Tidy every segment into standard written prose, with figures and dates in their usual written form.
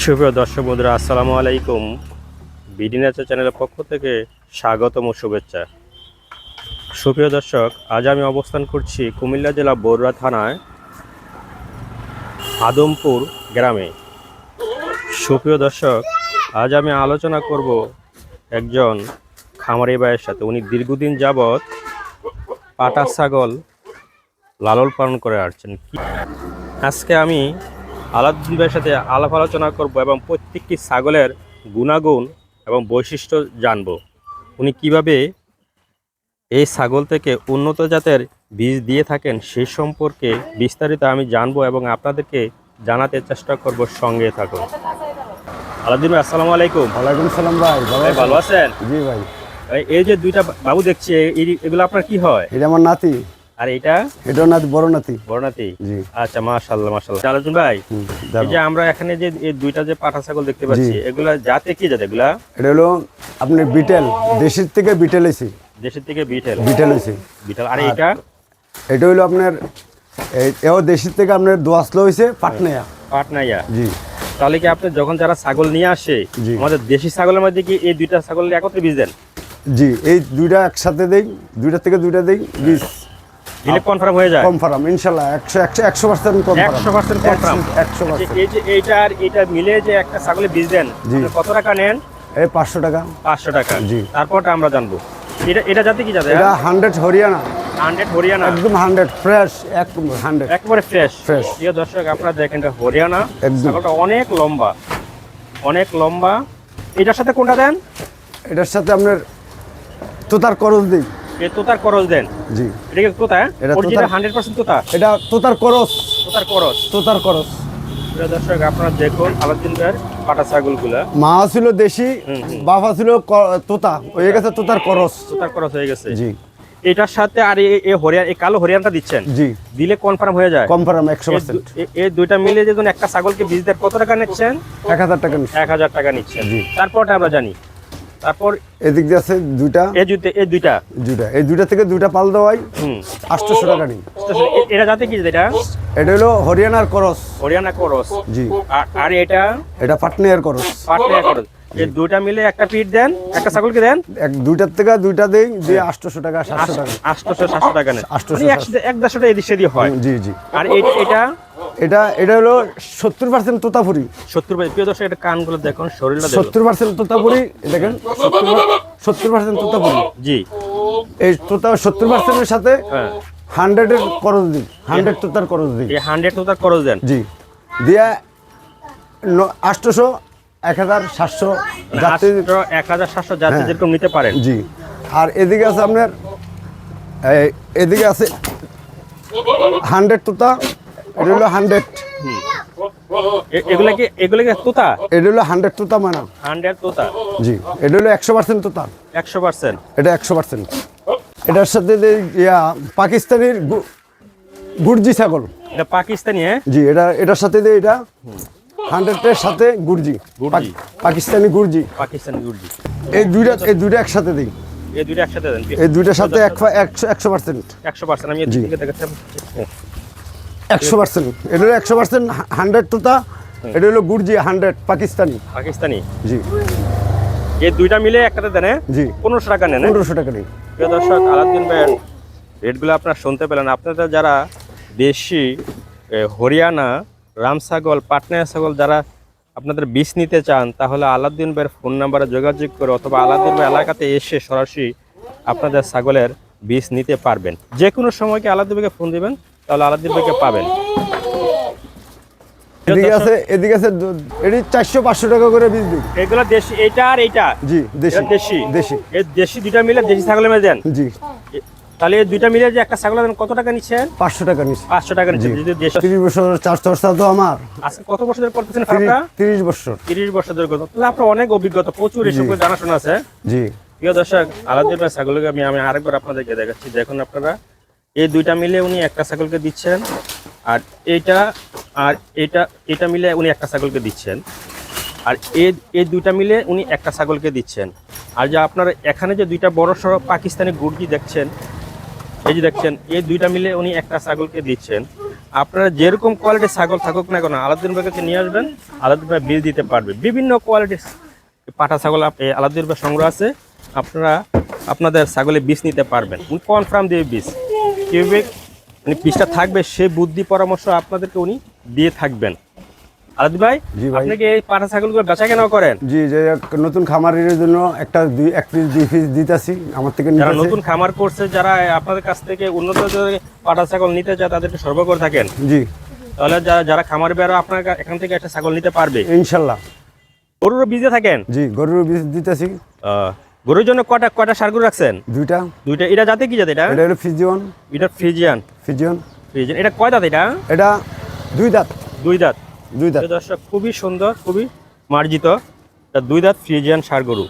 সুপ্রিয় দর্শক বন্ধুরা, আসসালামু আলাইকুম। বিডি নেচার চ্যানেলের পক্ষ থেকে স্বাগতম ও শুভেচ্ছা। সুপ্রিয় দর্শক, আজ আমি অবস্থান করছি কুমিল্লা জেলা বরুড়া থানায় আদমপুর গ্রামে। সুপ্রিয় দর্শক, আজ আমি আলোচনা করব একজন খামারি ভাইয়ের সাথে। উনি দীর্ঘদিন যাবৎ পাটা ছাগল লালন পালন করে আসছেন। আজকে আমি আলাউদ্দিন ভাইয়ের সাথে আলাপ আলোচনা করব এবং প্রত্যেকটি ছাগলের গুণাগুণ এবং বৈশিষ্ট্য জানব। উনি কিভাবে এই ছাগল থেকে উন্নত জাতের বীজ দিয়ে থাকেন সেই সম্পর্কে বিস্তারিত আমি জানবো এবং আপনাদেরকে জানাতে চেষ্টা করব। সঙ্গে থাকুন। আলাউদ্দিন ভাই, আসসালামু আলাইকুম। ওয়ালাইকুম সালাম ভাই। ভালো আছেন? জি ভাই। এই যে দুইটা বাবু দেখছি, এগুলো আপনার কি হয়? এটা আমার নাতি। আর এটা? এটাও নাতি, বড় নাতি। বড় নাতি। জি। আচ্ছা, মাশাআল্লাহ মাশাআল্লাহ। আলাউদ্দিন ভাই, এই যে আমরা এখানে যে এই দুইটা যে পাঠা ছাগল দেখতে পাচ্ছি, এগুলা জাতে কি জাত? এগুলা এটা হলো আপনি বিটেল, দেশের থেকে বিটেল হইছে। দেশের থেকে বিটেল হইছে। বিটেল। আর এটা হলো আপনার এও দেশের থেকে আপনার দোয়াসলো হইছে পাটনাইয়া। পাটনাইয়া। জি। তাহলে কি আপনি যখন যারা ছাগল নিয়ে আসে, আমাদের দেশি ছাগলের মধ্যে কি এই দুইটা ছাগল একত্রে বীজ দেন? জি, এই দুইটা একসাথে দেই, দুইটা থেকে দুইটা দেই, বীজ দিলে কনফার্ম হয়ে যায়। কনফার্ম ইনশাআল্লাহ 100% কনফার্ম। 100% কনফার্ম। 100%। এই যে এইটা আর এটা মিলে যে একটা ছাগলে বীজ দেন, কত টাকা নেন? এই 500 টাকা। 500 টাকা। জি। তারপরটা আমরা জানবো। এটা জাতি কি জাতে? এটা 100 হরিয়ানা। 100 হরিয়ানা। একদম 100 ফ্রেশ, 100 একবারে ফ্রেশ। ফ্রেশ। প্রিয় দর্শক, আপনারা দেখেন এটা হরিয়ানা। একদম। ছাগলটা অনেক লম্বা, অনেক লম্বা। এটার সাথে কোনটা দেন? এটার সাথে আপনার তোতার করজ দিই। এই তোতার করজ দেন? জি। এটা কি তোতা? অরিজিনাল 100% তোতা? এটা তোতার করজ। তোতার করজ। তোতার করজ। প্রিয় দর্শক, আপনারা দেখুন আলাউদ্দিন ভাইয়ের পাটা ছাগলগুলা। মা ছিল দেশি, বাবা ছিল তোতা, হয়ে গেছে তোতার করজ। তোতার করজ হয়ে গেছে। জি। এটার সাথে আর এই হরিয়ানা, এই কালো হরিয়ানাটা দিচ্ছেন? জি। দিলে কনফার্ম হয়ে যায়? কনফার্ম 100%। এই দুইটা মিলে যখন একটা ছাগলকে বীজ দেন, কত টাকা নিচ্ছেন? 1000 টাকা নিচ্ছি। 1000 টাকা নিচ্ছেন। জি। তারপরটা আমরা জানি। তারপর এদিক দিয়ে আছে দুইটা। এই দুইটা এই দুইটা থেকে দুইটা পাল দেওয়াই 800 টাকা নিই। এটা যাতে কি? এটা হলো হরিয়ানার করজ। হরিয়ানা করজ। জি। আর এটা পাটনাইয়ার করজ। পাটনাইয়া করজ। এই দুইটা মিলে একটা পিট দেন, একটা ছাগলকে দেন। দুইটার থেকে দুইটা দেই, দিয়ে 800 টাকা 700 টাকা। 800-700 টাকা নেন। 150 টাকা এদিক সেদিক হয়। জি জি। আর এটা হলো 70% তোতাপুরি। 70%। প্রিয় দর্শক, এটা কানগুলো দেখুন, শরীরটা দেখুন। 70% তোতাপুরি। দেখেন 70% তোতাপুরি। জি। এই তোতা 70% এর সাথে 100 এর করজ দিই, 100 তোতার করজ দিই। এই 100 তোতার করজ দেন? জি। দিয়া 800 1700 যাতে 1700 যাতে যেরকম নিতে পারেন। জি। আর এদিকে আছে আপনার এদিকে আছে 100 তোতা। এটা হলো 100। এগুলা কি তোতা? এটা হলো 100 তোতা মানা। 100 তোতা। জি। এটা হলো 100% তোতা। 100%। এটা 100%। এটার সাথে পাকিস্তানের গুর্জি ছাগল। এটা পাকিস্তানি? জি। এটার সাথে এটা 100 এর সাথে গুর্জি, পাকিস্তানি গুর্জি। পাকিস্তানি গুর্জি। এই দুইটা একসাথে দিই। এই দুইটা একসাথে দেন? এই দুইটার সাথে 100%। 100%। আমি এদিকে দেখাচ্ছি। 100%। এটা হলো 100% 100 তোতা। এটা হলো গুর্জি 100 পাকিস্তানি। পাকিস্তানি। জি। এই দুইটা মিলে একটাতে দেন? জি। 1500 টাকা নেন? 1500 টাকা নেই। প্রিয় দর্শক, আলাউদ্দিন ভাইয়ের রেটগুলো আপনারা শুনতে পেলেন। আপনাদের যারা দেশি হরিয়ানা রামছাগল, পাটনাইয়া ছাগল যারা আপনাদের বীজ নিতে চান, তাহলে আলাউদ্দিন ভাইয়ের ফোন নাম্বারে যোগাযোগ করে অথবা আলাউদ্দিন ভাই এলাকাতে এসে সরাসরি আপনাদের ছাগলের বীজ নিতে পারবেন। যে কোনো সময়কে আলাউদ্দিন ভাইকে ফোন দিবেন, তাহলে আলাউদ্দিন ভাইকে পাবেন। এদিকে আছে এটি 400-500 টাকা করে বীজ দিই। এগুলো দেশি? এইটা আর এইটা? জি। দেশি। এই দেশি দুইটা মিলে দেশি ছাগলের মধ্যে দেন? জি। তাহলে এই দুইটা মিলে যে একটা ছাগল দেন, কত টাকা নিচ্ছেন? 500 টাকা নিচ্ছি। 500 টাকা নিচ্ছেন। যদি 30 বছর 4 চর্চা তো আমার। আজকে কত বছর ধরে করতেছেন ফার্মটা? 30 বছর। 30 বছর ধরে করতেছেন। তাহলে আপনার অনেক অভিজ্ঞতা, প্রচুর এসব জানাশোনা আছে। জি। প্রিয় দর্শক, আলাউদ্দিন ভাই ছাগলকে আমি আরেকবার আপনাদেরকে দেখাচ্ছি। দেখুন আপনারা, এই দুইটা মিলে উনি একটা ছাগলকে দিচ্ছেন, আর এটা মিলে উনি একটা ছাগলকে দিচ্ছেন, আর এই দুইটা মিলে উনি একটা ছাগলকে দিচ্ছেন। আর যে আপনারা এখানে যে দুইটা বড় সড়ো পাকিস্তানি গুর্জি দেখছেন, এই যে দেখছেন এই দুইটা মিলে উনি একটা ছাগলকে দিচ্ছেন। আপনারা যেরকম কোয়ালিটির ছাগল থাকুক না কেন আলাউদ্দিন ভাইয়ের কাছে নিয়ে আসবেন, আলাউদ্দিন ভাই বীজ দিতে পারবে। বিভিন্ন কোয়ালিটির পাঠা ছাগল আলাউদ্দিন ভাই সংগ্রহ আছে, আপনারা আপনাদের ছাগলে বীজ নিতে পারবেন। উনি কনফার্ম দিয়ে বীজ কীভাবে উনি বীজটা থাকবে সে বুদ্ধি পরামর্শ আপনাদেরকে উনি দিয়ে থাকবেন। আলাউদ্দিন ভাই, জি ভাই। আপনি কি এই পাঠা ছাগলগুলো বেচা কেনাও করেন? জি, যে নতুন খামারির জন্য এক পিস 2 পিস দিতেছি আমার থেকে যারা নিতেছে। নতুন খামার করছে, যারা আপনাদের কাছ থেকে উন্নত পাঠা ছাগল নিতে চায় তাদেরকে সরবরাহ করে থাকেন, জি তাহলে যারা খামার বেরো আপনার এখান থেকে একটা ছাগল নিতে পারবে। ইনশাল্লাহ। গরুরও বীজে থাকেন? জি, গরুর বীজ দিতেছি। গরুর জন্য কয়টা ষাঁড় গরু রাখছেন? 2টা। এটা জাতে কি জাত? এটা এটা হলো ফিজিয়ন। এটা ফ্রিজিয়ান। ফিজিয়ন। এটা কয় দাঁত? এটা 2 দাঁত। 2 দাঁত। 2 দাঁত। দর্শক খুবই সুন্দর, খুবই মার্জিত 2 দাঁত ফ্রিজিয়ান ষাঁড় গরু।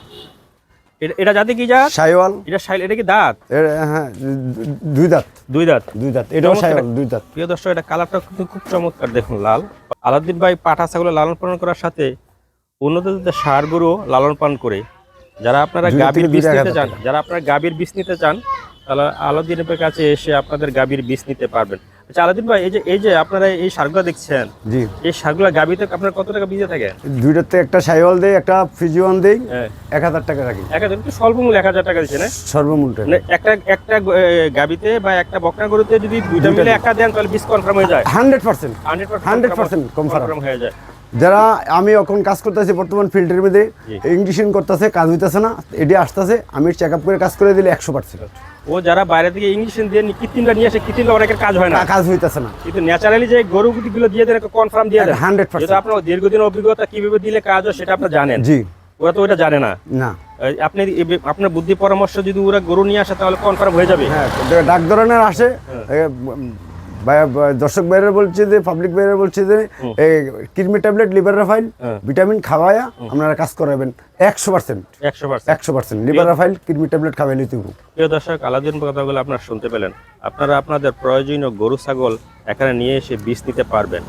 এটা জাতে কি জাত? শাইওয়াল। এটা কি দাঁত? হ্যাঁ, 2 দাঁত। 2 দাঁত। 2 দাঁত। এটাও শাইওয়াল 2 দাঁত। প্রিয় দর্শক, এটা কালারটা কিন্তু খুব চমৎকার, দেখুন লাল। আলাউদ্দিন ভাই পাঠা ছাগলের লালন পালন করার সাথে উন্নত জাতের ষাঁড় গরু লালন পালন করে যারা আপনারা গাভীর বীজ নিতে চান, তাহলে আলাউদ্দিন ভাইয়ের কাছে এসে আপনাদের গাভীর বীজ নিতে পারবেন। আচ্ছা আলাউদ্দিন ভাই, এই যে আপনারা এই ষাঁড়গুলো দেখছেন, জি, এই ষাঁড়গুলো গাভীতে আপনার কত টাকা বীজে থাকে? 2টাতে একটা শাইওয়াল দেই, একটা ফিজিয়ন দেই, হ্যাঁ, 1000 টাকা রাখি। একটু স্বল্প মূল্য 1000 টাকা দিচ্ছে না? সর্বমূল্য। মানে একটা গাভীতে বা একটা বকনা গরুতে যদি দুইটা মিলে একটা দেন তাহলে বীজ কনফার্ম হয়ে যায়। 100% 100% কনফার্ম হয়ে যায়। যারা আমি এখন কাজ করতেছি বর্তমান ফিল্ডের মধ্যে, জি। ইংলিশিং করতেছে, কাজ হইতেছে না, এটি আসতেছে, আমি চেক আপ করে কাজ করে দিলে 100%। ও যারা বাইরে থেকে ইঞ্জেকশন দিয়ে কৃত্রিমটা নিয়ে আসে, কৃত্রিমটা অনেকের কাজ হয় না, কাজ হইতেছে না, কিন্তু ন্যাচারালি যে গরুগুলো দিয়ে দেন কনফার্ম দিয়ে দেন। 100%। যেটা আপনার দীর্ঘদিনের অভিজ্ঞতা কিভাবে দিলে কাজ হয় সেটা আপনি জানেন, জি। ওরা তো ওটা জানে না। না, আপনি আপনার বুদ্ধি পরামর্শ যদি ওরা গরু নিয়ে আসে তাহলে কনফার্ম হয়ে যাবে। হ্যাঁ, ডাক ধরনের আসে, দর্শক বাইরে বলছে যে, পাবলিক বাইরে বলছে যে কিডনি ট্যাবলেট, লিভার রাফাইল, ভিটামিন খাওয়ায়া আপনারা কাজ করাবেন 100%। 100% লিভার রাফাইল, কিডনি ট্যাবলেট খাওয়াইলে তুই। প্রিয় দর্শক, আলাউদ্দিন কথাগুলো আপনারা শুনতে পেলেন। আপনারা আপনাদের প্রয়োজনীয় গরু ছাগল এখানে নিয়ে এসে বীজ নিতে পারবেন।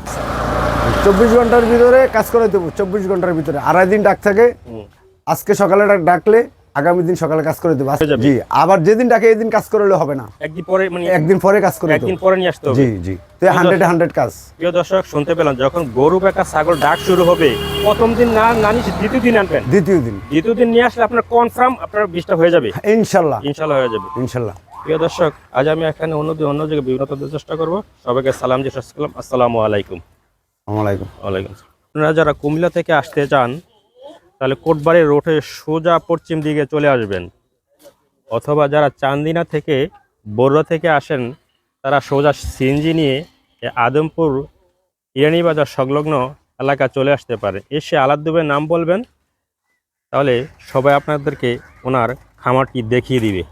24 ঘন্টার ভিতরে কাজ করে দেবো। 24 ঘন্টার ভিতরে, আড়াই দিন ডাক থাকে। আজকে সকালে ডাকলে আগামী দিন সকালে কাজ করে দেবো। জি, আবার যেদিন ডাকে এই দিন কাজ করলে হবে না, একদিন পরে, মানে একদিন পরে কাজ করে দেবো। একদিন পরে নিয়ে আসতে হবে। জি জি, তো 100 কাজ। প্রিয় দর্শক, শুনতে পেলাম যখন গরু বেকা ছাগল ডাক শুরু হবে, প্রথম দিন না নিয়ে দ্বিতীয় দিন আনবেন। দ্বিতীয় দিন নিয়ে আসলে আপনার কনফার্ম আপনার বীজটা হয়ে যাবে ইনশাল্লাহ হয়ে যাবে ইনশাল্লাহ। প্রিয় দর্শক, আজ আমি এখানে অন্য জায়গায় বিভিন্ন তথ্যের চেষ্টা করবো। সবাইকে সালাম দিয়ে শেষ করলাম। আসসালামু আলাইকুম। ওয়ালাইকুম। আপনারা যারা কুমিল্লা থেকে আসতে চান তাহলে কোটবাড়ি রোডে সোজা পশ্চিম দিকে চলে আসবেন, অথবা যারা চান্দিনা থেকে বড়ুয়া থেকে আসেন তারা সোজা সিএনজি নিয়ে আদমপুর ইরানি বাজার সংলগ্ন এলাকা চলে আসতে পারে। এসে আলাউদ্দিন ভাইয়ের নাম বলবেন, তাহলে সবাই আপনাদেরকে ওনার খামারটি দেখিয়ে দিবে।